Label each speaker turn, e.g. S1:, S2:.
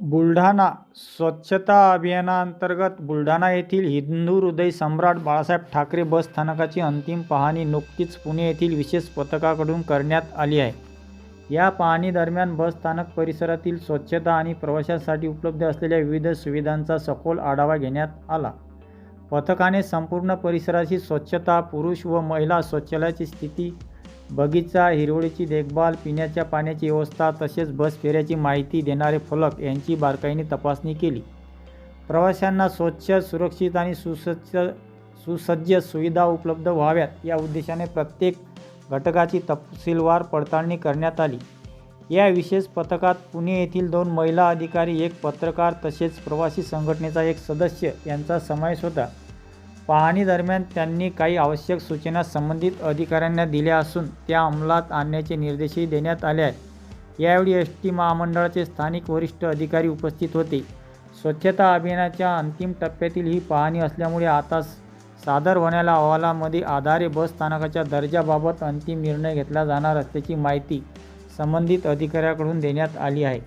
S1: बुलढाणा स्वच्छता अभियानांतर्गत बुलढाणा येथील हिंदू हृदय सम्राट बाळासाहेब ठाकरे बस स्थानकाची अंतिम पाहणी नुकतीच पुणे येथील विशेष पथकाकडून करण्यात आली आहे. या पाहणी दरम्यान बस स्थानक परिसरातील स्वच्छता आणि प्रवाशांसाठी उपलब्ध असलेल्या विविध सुविधांचा सखोल आढावा घेण्यात आला. पथकाने संपूर्ण परिसराची स्वच्छता, पुरुष व महिला शौचालयाची स्थिती, बगीचा, हिरवळीची देखभाल, पिण्याच्या पाण्याची व्यवस्था तसेच बस फेऱ्याची माहिती देणारे फलक यांची बारकाईने तपासणी केली. प्रवाशांना स्वच्छ, सुरक्षित आणि सुसज्ज सुविधा उपलब्ध व्हाव्यात या उद्देशाने प्रत्येक घटकाची तपशीलवार पडताळणी करण्यात आली. या विशेष पथकात पुणे येथील 2 महिला अधिकारी, 1 पत्रकार तसेच प्रवासी संघटनेचा 1 सदस्य यांचा समावेश होता. पाहणी दरम्यान त्यांनी काही आवश्यक सूचना संबंधित अधिकाऱ्यांना दिल्या असून त्या अंमलात आणण्याचे निर्देशही देण्यात आले आहेत. यावेळी एस.टी. महामंडळाचे स्थानिक वरिष्ठ अधिकारी उपस्थित होते. स्वच्छता अभियानाच्या अंतिम टप्प्यातील ही पाहणी असल्यामुळे आता सादर होणाऱ्या अहवालामध्ये आधारे बस स्थानकाच्या दर्जाबाबत अंतिम निर्णय घेतला जाणार असल्याची माहिती संबंधित अधिकाऱ्यांकडून देण्यात आली आहे.